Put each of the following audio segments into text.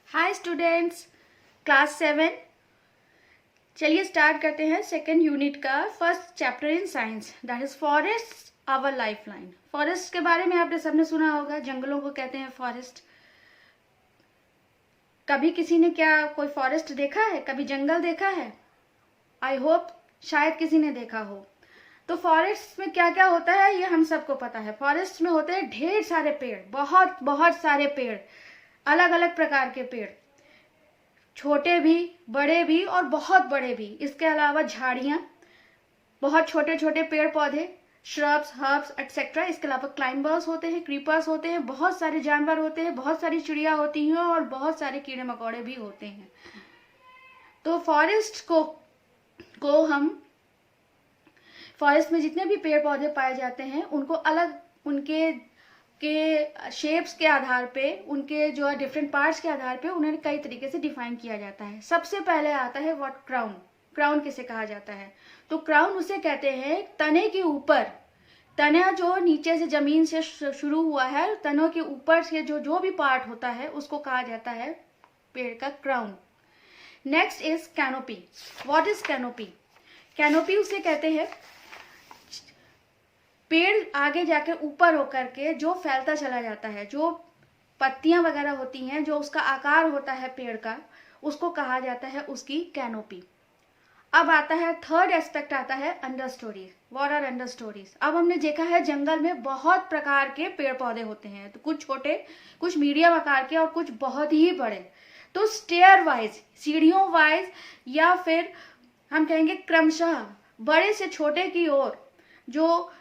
Hi students, class 7। चलिए start करते हैं सेकेंड यूनिट का first chapter in science, that is forest our lifeline. Forest के बारे में आपने सबने सुना होगा, जंगलों को कहते हैं फॉरेस्ट। कभी किसी ने क्या कोई फॉरेस्ट देखा है, कभी जंगल देखा है? आई होप शायद किसी ने देखा हो। तो फॉरेस्ट में क्या क्या होता है ये हम सबको पता है। फॉरेस्ट में होते हैं ढेर सारे पेड़, बहुत बहुत सारे पेड़, अलग अलग प्रकार के पेड़, छोटे भी, बड़े भी और बहुत बड़े भी। इसके अलावा झाड़ियां, बहुत छोटे छोटे पेड़ पौधे, श्रब्स, हर्ब्स एक्सेट्रा। इसके अलावा क्लाइंबर्स होते हैं, क्रीपर्स होते हैं, बहुत सारे जानवर होते हैं, बहुत सारी चिड़िया होती हैं और बहुत सारे कीड़े मकोड़े भी होते हैं। तो फॉरेस्ट में जितने भी पेड़ पौधे पाए जाते हैं उनको अलग उनके शेप्स के आधार पे, उनके जो है डिफरेंट पार्ट्स के आधार पे उन्हें कई तरीके से डिफाइन किया जाता है। सबसे पहले आता है व्हाट क्राउन। क्राउन किसे कहा जाता है? तो क्राउन उसे कहते हैं तने के ऊपर, तना जो नीचे से जमीन से शुरू हुआ है, तनों के ऊपर से जो भी पार्ट होता है उसको कहा जाता है पेड़ का crown. Next is canopy. What is canopy? Canopy उसे कहते हैं पेड़ आगे जाके ऊपर होकर के जो फैलता चला जाता है, जो पत्तियां वगैरह होती हैं, जो उसका आकार होता है पेड़ का, उसको कहा जाता है उसकी कैनोपी। अब आता है थर्ड एस्पेक्ट, आता है understories. What are understories? अब हमने देखा है जंगल में बहुत प्रकार के पेड़ पौधे होते हैं, तो कुछ छोटे, कुछ मीडियम आकार के और कुछ बहुत ही बड़े। तो स्टेयर वाइज, सीढ़ियों वाइज, या फिर हम कहेंगे क्रमशः बड़े से छोटे की ओर जो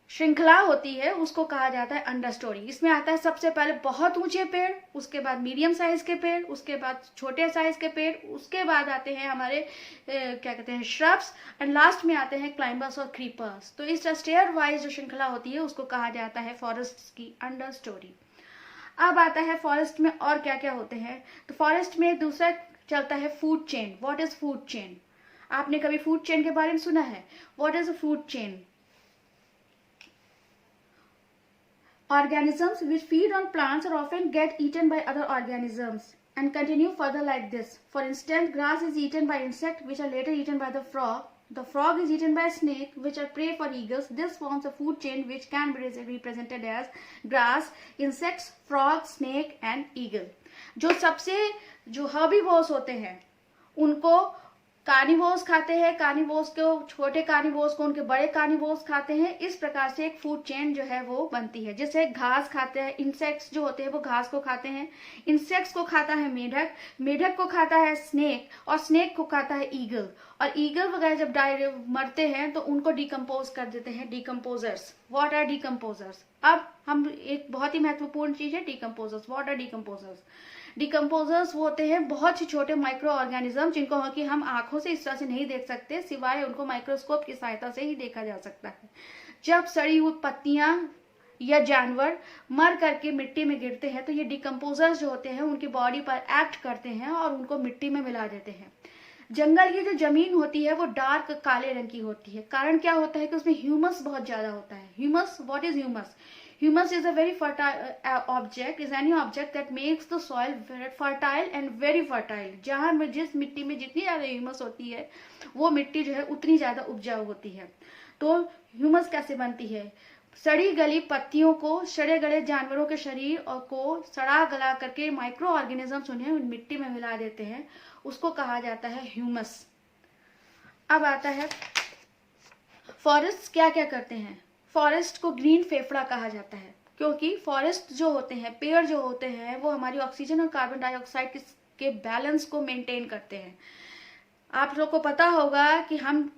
श्रृंखला होती है उसको कहा जाता है अंडर स्टोरी। इसमें आता है सबसे पहले बहुत ऊंचे पेड़, उसके बाद मीडियम साइज के पेड़, उसके बाद छोटे साइज के पेड़, उसके बाद आते हैं हमारे क्या कहते हैं श्रब्स, एंड लास्ट में आते हैं क्लाइंबर्स और क्रीपर्स। तो इस स्टेयर वाइज जो श्रृंखला होती है उसको कहा जाता है फॉरेस्ट की अंडर स्टोरी। अब आता है फॉरेस्ट में और क्या क्या होते हैं। तो फॉरेस्ट में दूसरा चलता है food chain. What is food chain? आपने कभी फूड चेन के बारे में सुना है? What is a food chain? Organisms which feed on plants are often get eaten by other organisms and continue further like this. For instance, grass is eaten by insects which are later eaten by the frog. The frog is eaten by snakes which are prey for eagles. This forms a food chain which can be represented as grass, insects, frog, snake and eagle. जो herbivores होते हैं उनको carnivores खाते हैं, carnivores को, छोटे carnivores को उनके बड़े कार्निवोर्स खाते हैं। इस प्रकार से एक फूड चेन जो है वो बनती है, जैसे घास खाते हैं, इंसेक्ट्स जो होते हैं वो घास को खाते हैं, इंसेक्ट्स को खाता है मेढक, मेढक को खाता है स्नेक, और स्नेक को खाता है ईगल, और ईगल वगैरह जब मरते हैं तो उनको डिकम्पोज कर देते हैं डिकम्पोजर्स। What are decomposers? अब हम एक बहुत ही महत्वपूर्ण चीज है decomposers. What are decomposers? Decomposers वो होते हैं बहुत ही छोटे माइक्रो ऑर्गेनिज्म जिनको कि हम आंखों से इस तरह से नहीं देख सकते, सिवाय उनको माइक्रोस्कोप की सहायता से ही देखा जा सकता है। जब सड़ी हुई पत्तियां या जानवर मर करके मिट्टी में गिरते हैं तो ये डिकम्पोजर्स जो होते हैं उनकी बॉडी पर एक्ट करते हैं और उनको मिट्टी में मिला देते हैं। जंगल की जो जमीन होती है वो डार्क काले रंग की होती है। कारण क्या होता है कि उसमें ह्यूमस बहुत ज्यादा होता है। Humus, what is humus? Humus is a very fertile object, is any object that makes the soil very fertile and very fertile. जहाँ में जिस मिट्टी में जितनी ज्यादा ह्यूमस होती है वो मिट्टी जो है उतनी ज्यादा उपजाऊ होती है। तो ह्यूमस कैसे बनती है? सड़ी गली पत्तियों को, सड़े गले जानवरों के शरीर और को सड़ा गला करके माइक्रो ऑर्गेनिजम्स उन्हें मिट्टी में मिला देते हैं, उसको कहा जाता है ह्यूमस। अब आता है फॉरेस्ट क्या क्या करते हैं। फॉरेस्ट को ग्रीन फेफड़ा कहा जाता है क्योंकि फॉरेस्ट जो होते हैं, पेड़ जो होते हैं, वो हमारी ऑक्सीजन और कार्बन डाइऑक्साइड के बैलेंस को मेंटेन करते हैं। आप लोग को पता होगा कि हम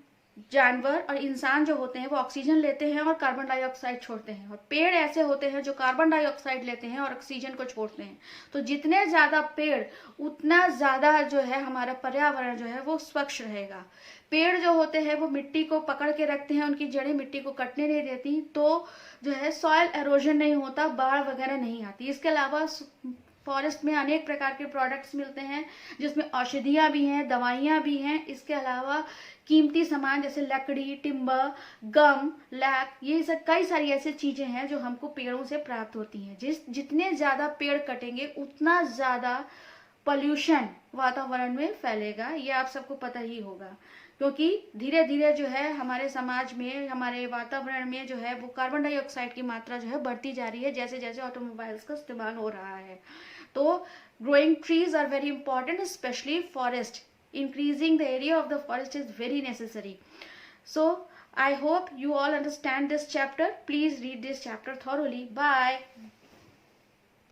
जानवर और इंसान जो होते हैं वो ऑक्सीजन लेते हैं और कार्बन डाइऑक्साइड छोड़ते हैं, और पेड़ ऐसे होते हैं जो कार्बन डाइऑक्साइड लेते हैं और ऑक्सीजन को छोड़ते हैं। तो जितने ज्यादा पेड़ उतना ज्यादा जो है हमारा पर्यावरण जो है वो स्वच्छ रहेगा। पेड़ जो होते हैं वो मिट्टी को पकड़ के रखते हैं, उनकी जड़ें मिट्टी को कटने नहीं देती, तो जो है सॉइल एरोजन नहीं होता, बाढ़ वगैरह नहीं आती। इसके अलावा फॉरेस्ट में अनेक प्रकार के प्रोडक्ट्स मिलते हैं जिसमें औषधियां भी हैं, दवाइयां भी हैं। इसके अलावा कीमती सामान जैसे लकड़ी, टिम्बर, गम, लैक, ये सब कई सारी ऐसी चीजें हैं जो हमको पेड़ों से प्राप्त होती हैं। जितने ज्यादा पेड़ कटेंगे उतना ज्यादा पॉल्यूशन वातावरण में फैलेगा, ये आप सबको पता ही होगा, क्योंकि धीरे धीरे जो है हमारे समाज में, हमारे वातावरण में जो है वो कार्बन डाइऑक्साइड की मात्रा जो है बढ़ती जा रही है जैसे जैसे ऑटोमोबाइल्स का इस्तेमाल हो रहा है। तो growing trees are very important, especially forest. Increasing the area of the forest is very necessary. So I hope you all understand this chapter. Please read this chapter thoroughly. Bye.